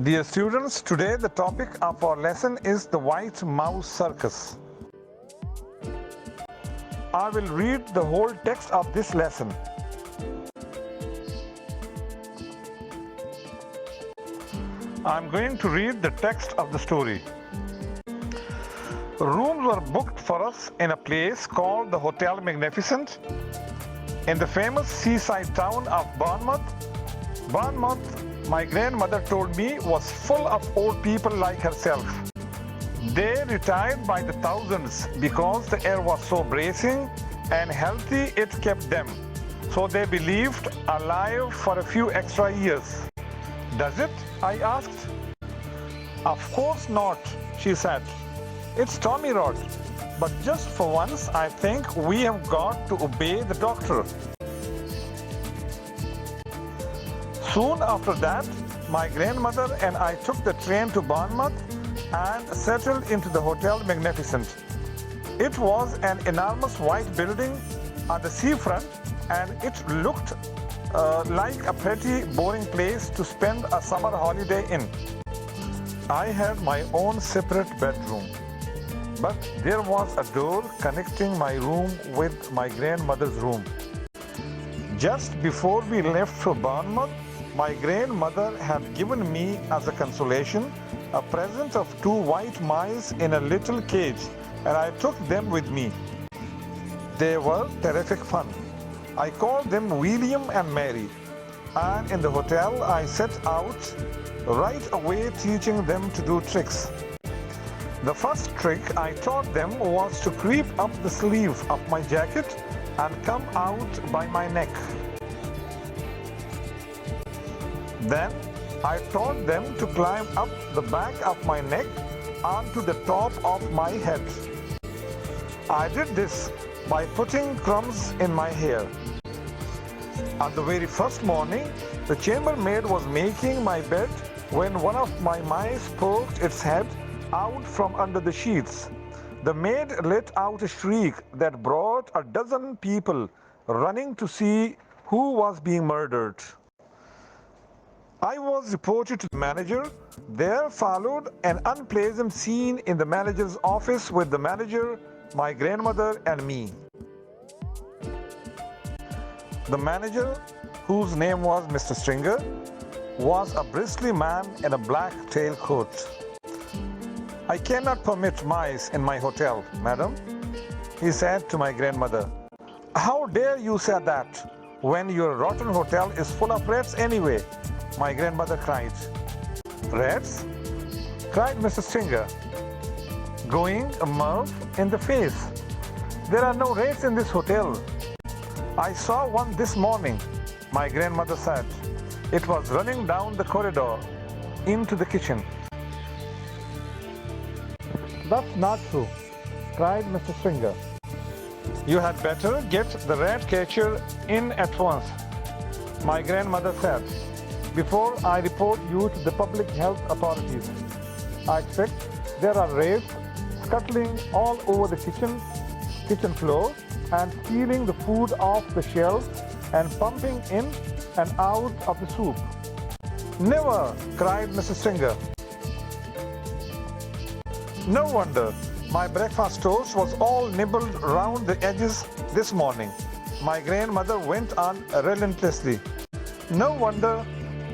Dear students, today the topic of our lesson is the white mouse circus. I will read the whole text of this lesson. I'm going to read the text of the story. Rooms were booked for us in a place called the Hotel Magnificent in the famous seaside town of Bournemouth. Bournemouth, my grandmother told me, was full of old people like herself. They retired by the thousands because the air was so bracing and healthy it kept them. So they believed alive for a few extra years. Does it? I asked. Of course not, she said. It's Tommy Rod. But just for once, I think we have got to obey the doctor. Soon after that, my grandmother and I took the train to Bournemouth and settled into the Hotel Magnificent. It was an enormous white building on the seafront, and it looked like a pretty boring place to spend a summer holiday in. I had my own separate bedroom, but there was a door connecting my room with my grandmother's room. Just before we left for Bournemouth, my grandmother had given me as a consolation a present of 2 white mice in a little cage, and I took them with me. They were terrific fun. I called them William and Mary, and in the hotel I set out right away teaching them to do tricks. The first trick I taught them was to creep up the sleeve of my jacket and come out by my neck. Then I taught them to climb up the back of my neck onto the top of my head. I did this by putting crumbs in my hair. On the very first morning, the chambermaid was making my bed when one of my mice poked its head out from under the sheets. The maid let out a shriek that brought a dozen people running to see who was being murdered. I was reported to the manager. There followed an unpleasant scene in the manager's office with the manager, my grandmother, and me. The manager, whose name was Mr. Stringer, was a bristly man in a black tailcoat. I cannot permit mice in my hotel, madam, he said to my grandmother. How dare you say that when your rotten hotel is full of rats anyway? My grandmother cried. Rats? Cried Mr. Stringer, going Merv in the face. There are no rats in this hotel. I saw one this morning, my grandmother said. It was running down the corridor into the kitchen. That's not true, cried Mr. Stringer. You had better get the rat catcher in at once, my grandmother said, before I report you to the public health authorities. I expect there are rats scuttling all over the kitchen floor and stealing the food off the shelves and pumping in and out of the soup. Never, cried Mr. Stringer. No wonder my breakfast toast was all nibbled round the edges this morning, my grandmother went on relentlessly. No wonder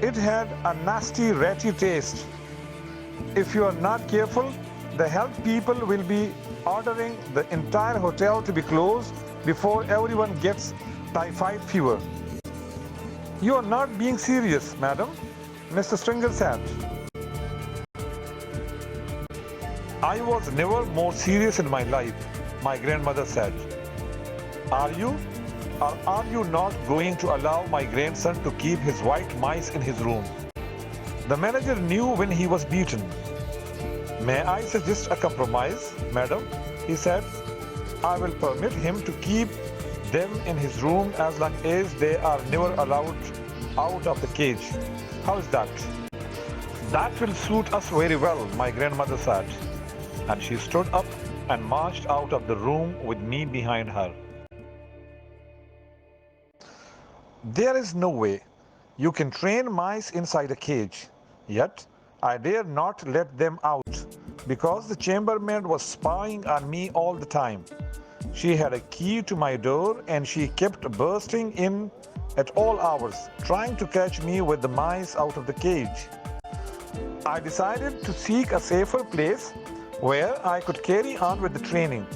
it had a nasty ratty taste. If you are not careful, the health people will be ordering the entire hotel to be closed before everyone gets typhoid fever. You are not being serious, madam, Mr. Stringer said. I was never more serious in my life, my grandmother said. Are you or are you not going to allow my grandson to keep his white mice in his room? The manager knew when he was beaten. May I suggest a compromise, madam? He said. I will permit him to keep them in his room as long as they are never allowed out of the cage. How is that? That will suit us very well, my grandmother said. And she stood up and marched out of the room with me behind her. There is no way you can train mice inside a cage. Yet, I dared not let them out because the chambermaid was spying on me all the time. She had a key to my door and she kept bursting in at all hours, trying to catch me with the mice out of the cage. I decided to seek a safer place where I could carry on with the training.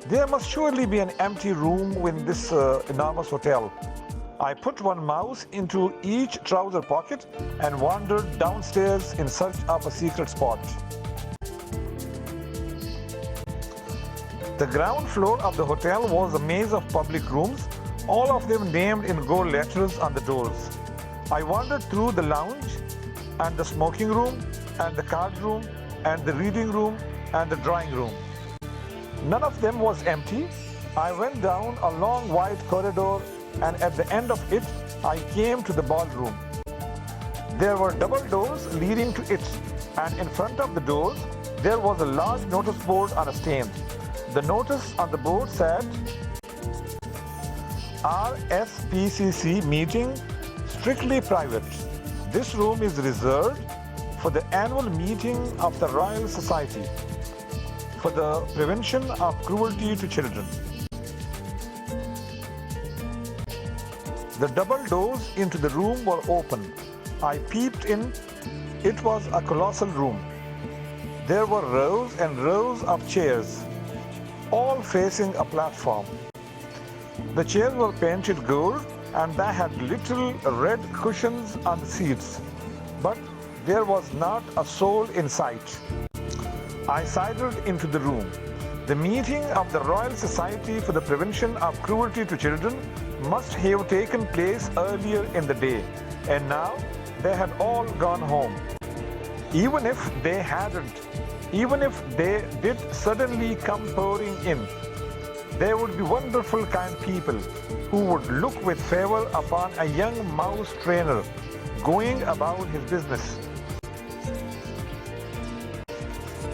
There must surely be an empty room in this enormous hotel. I put one mouse into each trouser pocket and wandered downstairs in search of a secret spot. The ground floor of the hotel was a maze of public rooms, all of them named in gold letters on the doors. I wandered through the lounge and the smoking room and the card room and the reading room and the drawing room. None of them was empty. I went down a long wide corridor and at the end of it, I came to the ballroom. There were double doors leading to it, and in front of the doors, there was a large notice board on a stand. The notice on the board said, RSPCC meeting strictly private. This room is reserved for the annual meeting of the Royal Society for the Prevention of Cruelty to Children. The double doors into the room were open. I peeped in. It was a colossal room. There were rows and rows of chairs, all facing a platform. The chairs were painted gold and they had little red cushions on the seats, but there was not a soul in sight. I sidled into the room. The meeting of the Royal Society for the Prevention of Cruelty to Children must have taken place earlier in the day, and now they had all gone home. Even if they hadn't, even if they did suddenly come pouring in, they would be wonderful kind people who would look with favor upon a young mouse trainer going about his business.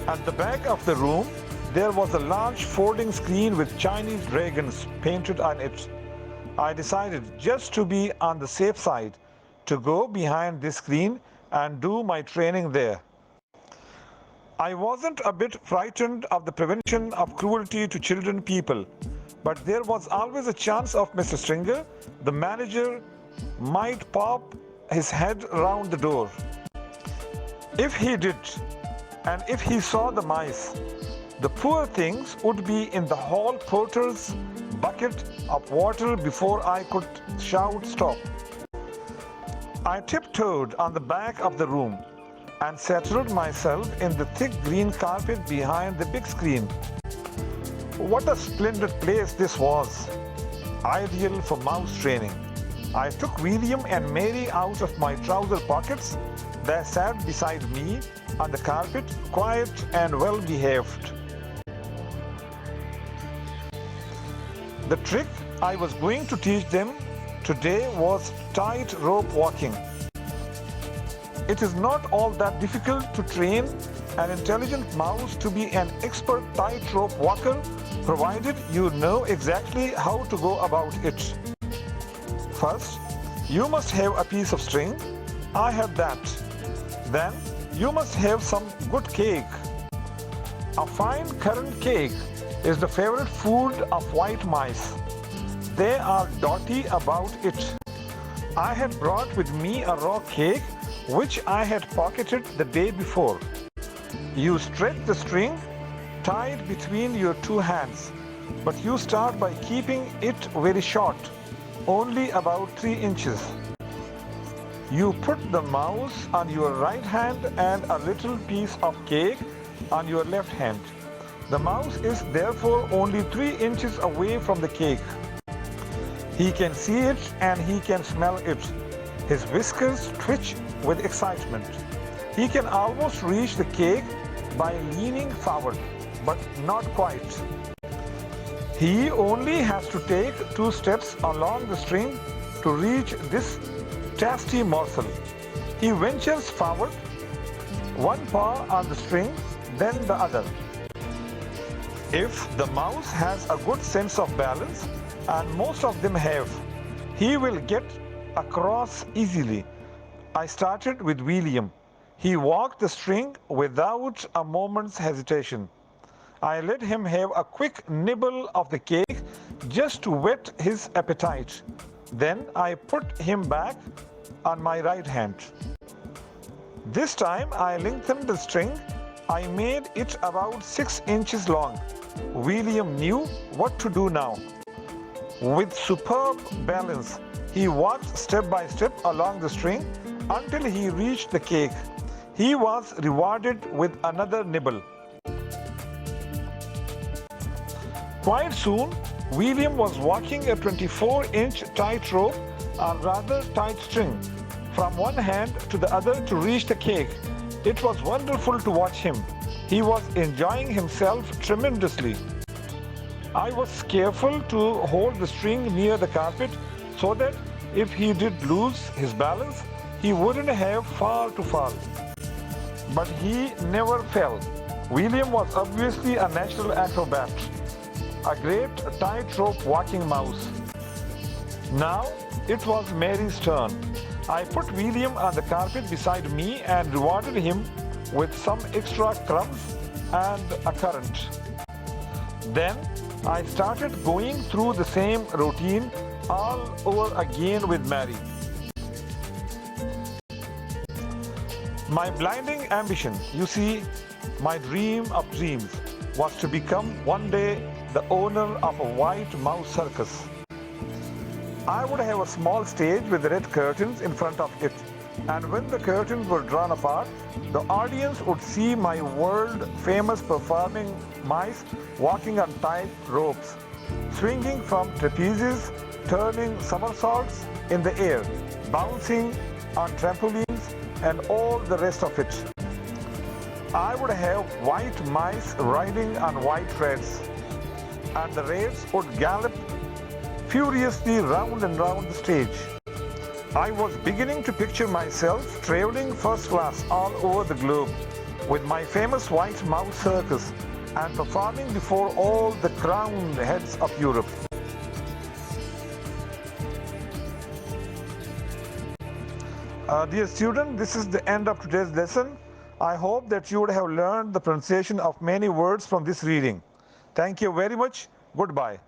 At the back of the room, there was a large folding screen with Chinese dragons painted on it. I decided, just to be on the safe side, to go behind this screen and do my training there. I wasn't a bit frightened of the prevention of cruelty to children people, but there was always a chance of Mr. Stringer, the manager, might pop his head round the door. If he did, and if he saw the mice, the poor things would be in the hall porter's bucket of water before I could shout stop. I tiptoed on the back of the room and settled myself in the thick green carpet behind the big screen. What a splendid place this was, ideal for mouse training. I took William and Mary out of my trouser pockets. They sat beside me on the carpet, quiet and well behaved. The trick I was going to teach them today was tightrope walking. It is not all that difficult to train an intelligent mouse to be an expert tightrope walker, provided you know exactly how to go about it. First, you must have a piece of string. I had that. Then, you must have some good cake. A fine currant cake is the favorite food of white mice. They are dotty about it. I had brought with me a raw cake which I had pocketed the day before. You stretch the string tied between your two hands, but you start by keeping it very short, only about 3 inches. You put the mouse on your right hand and a little piece of cake on your left hand. The mouse is therefore only 3 inches away from the cake. He can see it and he can smell it. His whiskers twitch with excitement. He can almost reach the cake by leaning forward, but not quite. He only has to take 2 steps along the string to reach this tasty morsel. He ventures forward, one paw on the string, then the other. If the mouse has a good sense of balance, and most of them have, he will get across easily. I started with William. He walked the string without a moment's hesitation. I let him have a quick nibble of the cake just to whet his appetite. Then I put him back on my right hand. This time I lengthened the string. I made it about 6 inches long. William knew what to do now. With superb balance, he walked step by step along the string until he reached the cake. He was rewarded with another nibble. Quite soon, William was walking a 24-inch tightrope, or rather tight string, from one hand to the other to reach the cake. It was wonderful to watch him. He was enjoying himself tremendously. I was careful to hold the string near the carpet so that if he did lose his balance, he wouldn't have far to fall. But he never fell. William was obviously a natural acrobat, a great tightrope walking mouse. Now it was Mary's turn. I put William on the carpet beside me and rewarded him with some extra crumbs and a currant. Then I started going through the same routine all over again with Mary. My blinding ambition, you see, my dream of dreams, was to become one day the owner of a white mouse circus. I would have a small stage with red curtains in front of it, and when the curtains were drawn apart, the audience would see my world-famous performing mice walking on tight ropes, swinging from trapezes, turning somersaults in the air, bouncing on trampolines, and all the rest of it. I would have white mice riding on white rats, and the rats would gallop furiously round and round the stage. I was beginning to picture myself traveling first class all over the globe with my famous white mouse circus and performing before all the crowned heads of Europe. Dear student, this is the end of today's lesson. I hope that you would have learned the pronunciation of many words from this reading. Thank you very much. Goodbye.